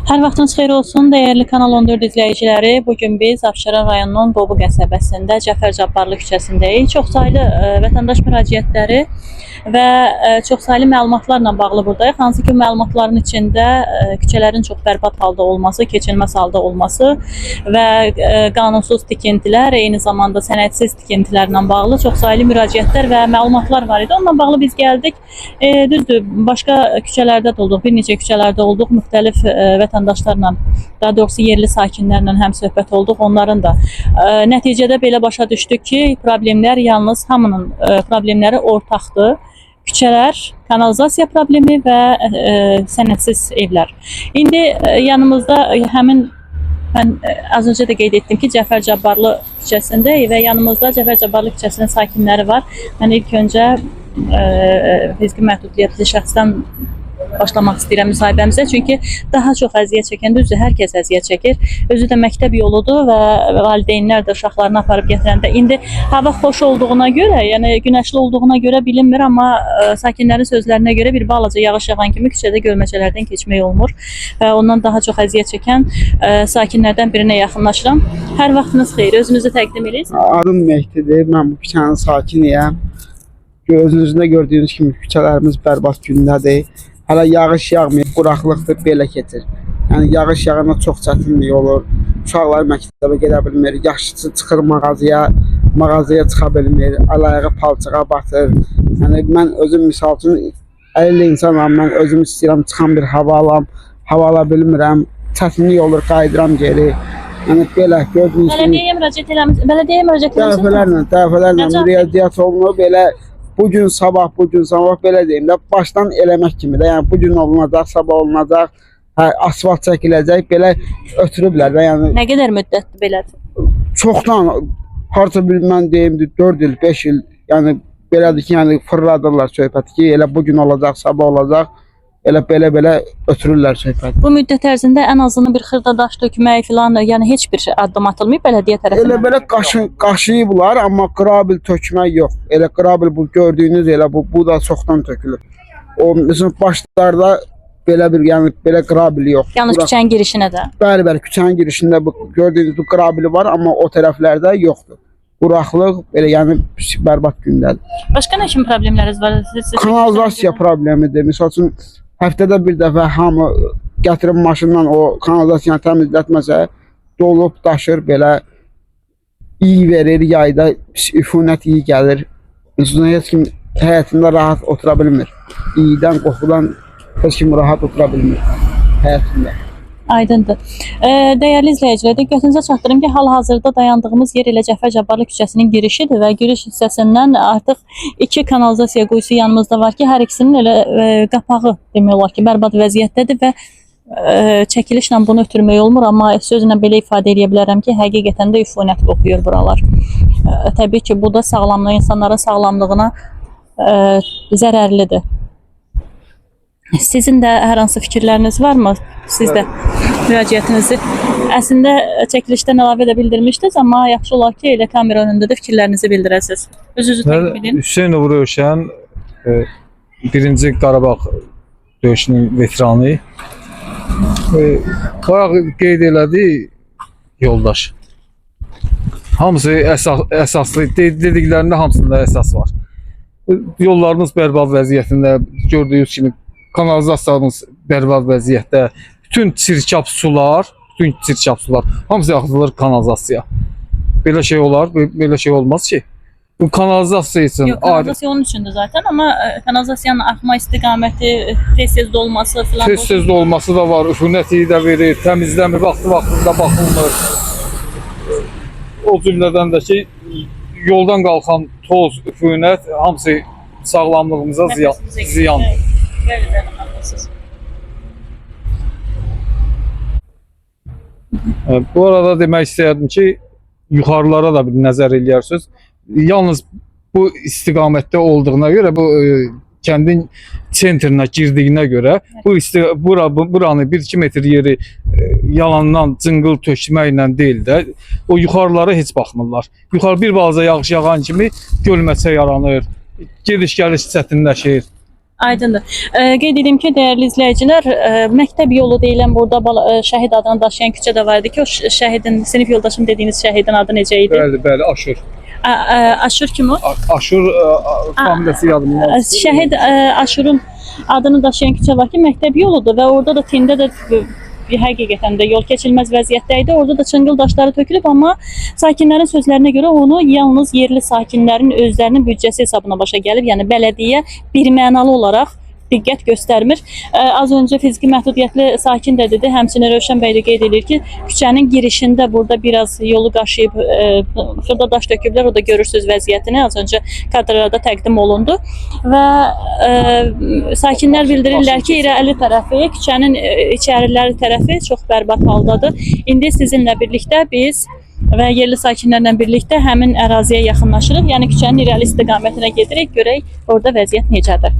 Hər vaxtınız xeyir olsun, dəyərli Kanal 14 izləyiciləri. Bugün biz Abşeron rayonunun Bobu qəsəbəsində Cəfər Cabbarlı küçəsindəyik. Çoxsaylı vətəndaş müraciətləri və çoxsaylı məlumatlarla bağlı buradayıq. Hansı ki, məlumatların içində küçələrin çox bərbad halda olması, keçilməz halda olması və qanunsuz tikintilər, eyni zamanda sənədsiz tikintilərlə bağlı çoxsaylı müraciətlər və məlumatlar var idi. Onunla bağlı biz gəldik. Düzdür, başqa küçələrdə də olduq, bir neçə küçələrdə olduq, müxtəlif vətəndaşlarla, daha doğrusu yerli sakinlərlə həm söhbət olduq. Onların da nəticədə belə başa düşdük ki, problemlər yalnız hamının problemləri ortaqdır. Küçələr, kanalizasiya problemi və sənədsiz evlər. İndi yanımızda həmin mən az öncə də qeyd etdim ki, Cəfər Cabbarlı küçəsindəyik və yanımızda Cəfər Cabbarlı küçəsinin sakinləri var. Mən ilk öncə fiziki məhdudiyyətli şəxsdən başlamaq istəyirəm müsahibəmizə. Çünki daha çox əziyyət çəkən, düzdür, hər kəs əziyyət çəkir. Özü də məktəb yoludur və valideynlər də uşaqlarını aparıb gətirəndə. İndi hava xoş olduğuna görə, yəni günəşli olduğuna görə bilinmir, amma sakinlərin sözlərinə görə bir balaca yağış yağan kimi küçədə gölməçələrdən keçmək olmur. Ondan daha çox əziyyət çəkən sakinlərdən birinə yaxınlaşıram. Hər vaxtınız xeyir, özünüzü təqdim edirsiniz. Adım Mehdidir, mən bu küçənin sakiniyəm. Gözünüzdə gördüyünüz kimi küçələrimiz bərbad gündədir. Hələ yağış yağmır, quraqlıqdır, belə keçir. Yəni yağış yağanda çox çətinlik olur. Uşaqlar məktəbə gedə bilmir, yaşlısı çıxır mağazaya çıxa bilmir, əl-ayağı palçığa batır. Yəni mən özüm misal üçün 50 insanam, mən özüm istəyirəm çıxan bir hava alam, hava ala bilmirəm. Çətinlik olur, qayıdıram geri. Yəni belə gördüyünüz kimi Bələdiyyəyə müraciət eləmisiniz? Dəfələrlə müraciət olunur, belə bugün sabah belə deyim də, başdan eləmək kimi də, yəni bugün olunacaq, sabah olunacaq, asfalt çəkiləcək, belə ötürüblər də, yəni. Nə qədər müddətdir belədir? Çoxdan, harca bir mən deyim, 4 il, 5 il, yəni belədir ki, yəni fırladırlar söhbəti ki, elə bugün olacaq, sabah olacaq, elə belə ötürürlər söhbəti. Bu müddət ərzində ən azından bir xırda daş tökmək filan, yəni heç bir addım atılmayıb bələdiyyə tərəfindən. Elə qaşıyıblar, amma qrabil tökmək yox. Elə qrabil bu gördüyünüz elə bu da çoxdan tökülür. O mesela başlarda belə qrabil yox. Yalnız küçənin girişinə də. Bəli, küçənin girişində bu gördüyünüz bu qrabili var, amma o tərəflərdə yoxdur. Quraqlıq belə, yəni bərbad gündədir. Başqa nə kimi problemləriniz var? Kanalizasiya problemidir. Məsəl üçün həftədə bir dəfə hamı gətirib maşından o kanalizasiyanı təmizlətməsə, dolub daşır, belə iyi verir, yayda üfunət iyi gəlir. Məsələn, heç kim həyatında rahat otura bilmir. İyidən, qoxudan heç kim rahat otura bilmir həyatında. Aydındır. Dəyərli izləyicilər, diqqətinizə çatdırım ki, hal-hazırda dayandığımız yer elə Cəfər Cabbarlı küçəsinin girişidir və giriş hissəsindən artıq 2 kanalizasiya quyusu yanımızda var ki, hər ikisinin elə qapağı demək olar ki, bərbad vəziyyətdədir və çəkilişlə bunu ötürmək olmur, amma sözlə belə ifadə edə bilərəm ki, həqiqətən də üfunət qoxuyur buralar. Təbii ki, bu da insanların sağlamlığına zərərlidir. Sizin də hər hansı fikirləriniz varmı? Siz də müraciətinizi əslində çəkilişdən əlavə də bildirmişdiniz, amma yaxşı olar ki, elə kamera önündə də fikirlərinizi bildirəsiniz. Özünüzü təqdim edin. Hüseynov Rövşən, 1-ci Qarabağ döyüşünün veteranı. Bayaq qeyd elədi yoldaş. Hamısı əsaslı, dediklərində hamısında əsas var. Yollarımız bərbad vəziyyətində, gördüyünüz kimi kanalizasiyamız bərbad vəziyyətdə, bütün çirkab sular hamısı axıdılır kanalizasiya. Belə şey olar, belə şey olmaz ki. Bu kanalizasiya üçün... Yox, kanalizasiya onun üçündür zaten, amma kanalizasiyanın axma istiqaməti, tez-tez dolması filan... Tez-tez dolması da var, üfunəti də verir, təmizləmir, vaxtında baxılmır. O cümlədən də ki, yoldan qalxan toz, üfunət, hamısı sağlamlığımıza ziyandır. Bu arada demək istəyərdim ki, yuxarılara da bir nəzər eləyərsiniz. Yalnız bu istiqamətdə olduğuna görə, bu kəndin sentrinə girdiyinə görə, buranı 1-2 metr yeri yalandan cıngıl tökməklə deyil də, o yuxarılara heç baxmırlar. Yuxarı bir balaca yağış yağan kimi gölməçə yaranır, gediş-gəliş çətinləşir. Aydındır. Qeyd edim ki, dəyərli izləyicilər, məktəb yolu deyilən burada şəhid adını daşıyan küçə də var idi ki, o şəhidin, sinif yoldaşım dediyiniz şəhidin adı necə idi? Bəli, Aşur. Aşur kim o? Aşur familiyası yadımdan. Şəhid Aşurun adını daşıyan küçə var ki, məktəb yoludur və orada da tində də həqiqətən də yol keçilməz vəziyyətdə idi. Orada da çınqıl daşları tökülüb, amma sakinlərin sözlərinə görə onu yalnız yerli sakinlərin özlərinin büdcəsi hesabına başa gəlib. Yəni bələdiyyə birmənalı olaraq diqqət göstərmir. Az öncə fiziki məhdudiyyətli sakin də dedi, həmçinin Rövşən bəy də qeyd edir ki, küçənin girişində burada biraz yolu qaşıyıb, xırda daş töküblər, o da görürsüz vəziyyətini, az öncə kadrlarda təqdim olundu və sakinlər bildirirlər ki, irəli tərəfi, küçənin içəriləri tərəfi çox bərbad haldadır. İndi sizinlə birlikdə biz və yerli sakinlərlə birlikdə həmin əraziyə yaxınlaşırıq, yəni küçənin irəli istiqamətinə gedirik, görək orada vəziyyət necədir.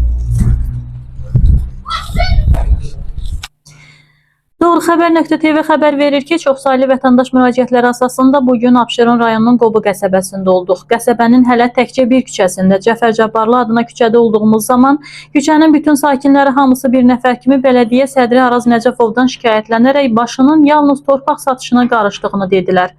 Doğru Xəbər.tv xəbər verir ki, çoxsaylı vətəndaş müraciətləri əsasında bugün Abşeron rayonunun Qobu qəsəbəsində olduq. Qəsəbənin hələ təkcə bir küçəsində, Cəfər Cabbarlı adına küçədə olduğumuz zaman küçənin bütün sakinləri hamısı bir nəfər kimi bələdiyyə sədri Araz Nəcəfovdan şikayətlənərək başının yalnız torpaq satışına qarışdığını dedilər.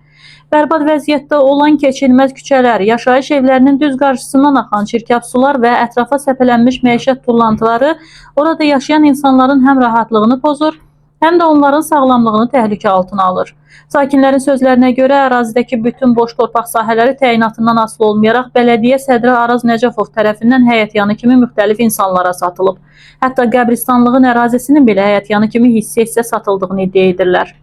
Bərbad vəziyyətdə olan keçilməz küçələr, yaşayış evlərinin düz qarşısından axan çirkab sular və ətrafa səpələnmiş məişət tullantıları orada yaşayan insanların həm rahatlığını pozur, həm də onların sağlamlığını təhlükə altına alır. Sakinlərin sözlərinə görə ərazidəki bütün boş torpaq sahələri təyinatından asılı olmayaraq bələdiyyə sədri Araz Nəcəfov tərəfindən həyətyanı kimi müxtəlif insanlara satılıb. Hətta qəbristanlığın ərazisinin belə həyətyanı kimi hissə satıldığını iddia edirlər.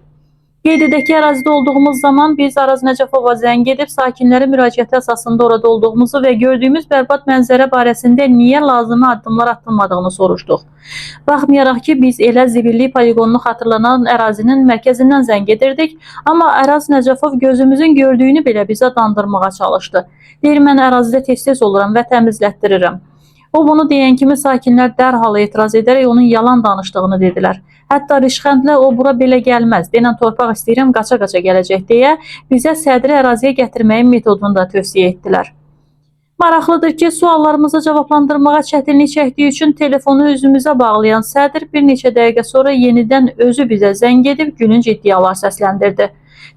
Qeyd edək ki, ərazidə olduğumuz zaman biz Araz Nəcəfova zəng edib sakinlərin müraciəti əsasında orada olduğumuzu və gördüyümüz bərbad mənzərə barəsində niyə lazımi addımlar atılmadığını soruşduq. Baxmayaraq ki, biz elə zibilli poligonunu xatırlanan ərazinin mərkəzindən zəng edirdik, amma Araz Nəcəfov gözümüzün gördüyünü belə bizə dandırmağa çalışdı. Deyir, mən ərazidə tez-tez oluram və təmizlətdirirəm. O bunu deyən kimi sakinlər dərhal etiraz edərək onun yalan danışdığını dedilər. Hətta rişxəndlə o bura belə gəlməz, denən torpaq istəyirəm, qaça-qaça gələcək deyə bizə sədri əraziyə gətirməyin metodunu da tövsiyə etdilər. Maraqlıdır ki, suallarımızı cavablandırmağa çətinlik çəkdiyi üçün telefonu üzümüzə bağlayan sədr bir neçə dəqiqə sonra yenidən özü bizə zəng edib gülünc iddialar səsləndirdi.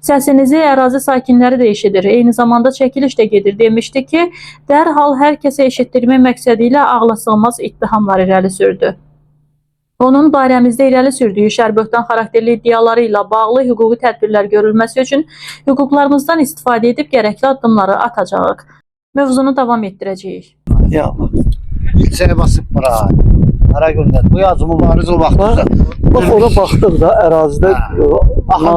Səsinizi ərazi sakinləri də eşidir, eyni zamanda çəkiliş də gedir demişdi ki, dərhal hər kəsə eşitdirmək məqsədi ilə ağlasığmaz ittihamlar irəli sürdü. Onun barəmizdə irəli sürdüyü şərböhtan xarakterli iddiaları ilə bağlı hüquqi tədbirlər görülməsi üçün hüquqlarımızdan istifadə edib gərəkli addımları atacağıq. Mövzunu davam etdirəcəyik. Ya Allah. Bilsəyə basıb bura. Hara göndər. Bu yazı mübariz o vaxtda. Bak ora baxdıq da ərazidə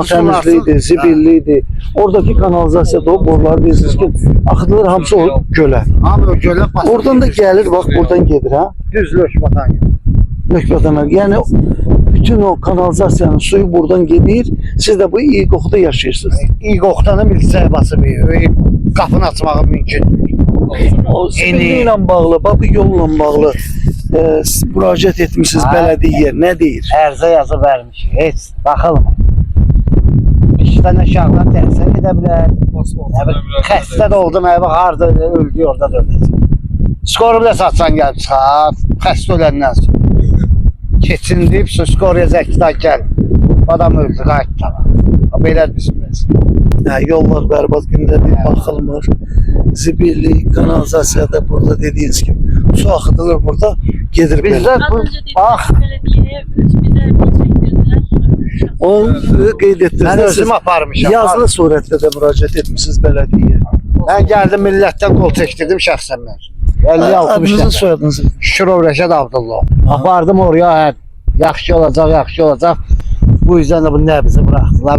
təmizliydi, zibilliydi. Oradaki kanalizasiyada o boruları deyirsiniz ki, axıdılır hamısı o gölə. Hamı o gölə basıb. Oradan da gəlir, bax buradan gedir ha. Düz Lökbatan gibi. Lökbətənə. Yəni bütün o kanalizasiyanın suyu buradan gedir. Siz də bu iyi qoxuda yaşayırsınız. İyi qoxtanı bilsəyə basıb. Qapını açmağı mümkün. O zibilli ilə bağlı, bax bu yolla bağlı müraciət etmişsiniz bələdiyyə. Nə deyir? Ərzə yazı vermiş. Heç baxılmır. 5 dənə uşaqlar təhsil edə bilər. Xəstə də oldum, əvə harda öldü, orada da öləcək. Skoru da satsan gəl çıxar, xəstə öləndən sonra. Keçin deyib, skoruya zəkdən gəl. Adam öldü, qayıt tamam. Belə düşünməz. Yollar bərbad gündədir, baxılmır. Zibilli, kanalizasiyada burada dediğiniz gibi su akıtılır burada, gedir belə. Bizlər bu, bax, Onu qeyd mən etdiniz. özüm aparmışam. Yazılı surətdə də müraciət etmişsiniz bələdiyyə. Mən gəldim millətdən qol çəkdirdim şəxsən mən. 56 Adınızı, müştəri. soyadınızı. Şükürov Rəşad Abdullah. Apardım oraya, hə, yaxşı olacaq, yaxşı olacaq. Bu yüzden de bu nəbzi bıraktılar.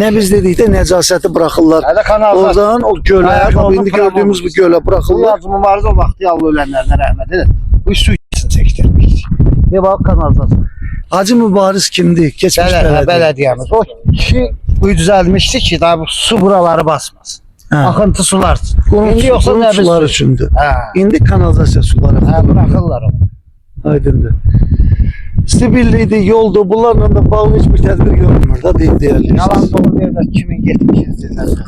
Nə biz dedikdə nəcasəti buraxırlar. Hələ kanalizasiya. Oradan o gölə, Ayaq indi yolunu gördüyümüz bu gölə Bu buraxırlar. yazı mübariz o vaxtı yallı ölənlərinə rəhmət edin. Bu su için çəkdirmişdik. Bir bak kanalizasiya. Hacı Mübariz kimdir? Keçmiş bələdiyyə. Belediyemiz. O kişi bu düzəlmişdi ki, daha bu su buraları basmaz. Akıntı sular. İndi yoxsa Qonut nəbzi suları su. üçündür. Hə. İndi kanalizasiya suları. Hə, bırakırlar onu. Aydındır. Sibilliydi, yoldu. Bunlarla da bağlı hiçbir tədbir görünmür da deyil. Yalan dolu bir de 2070 ildən.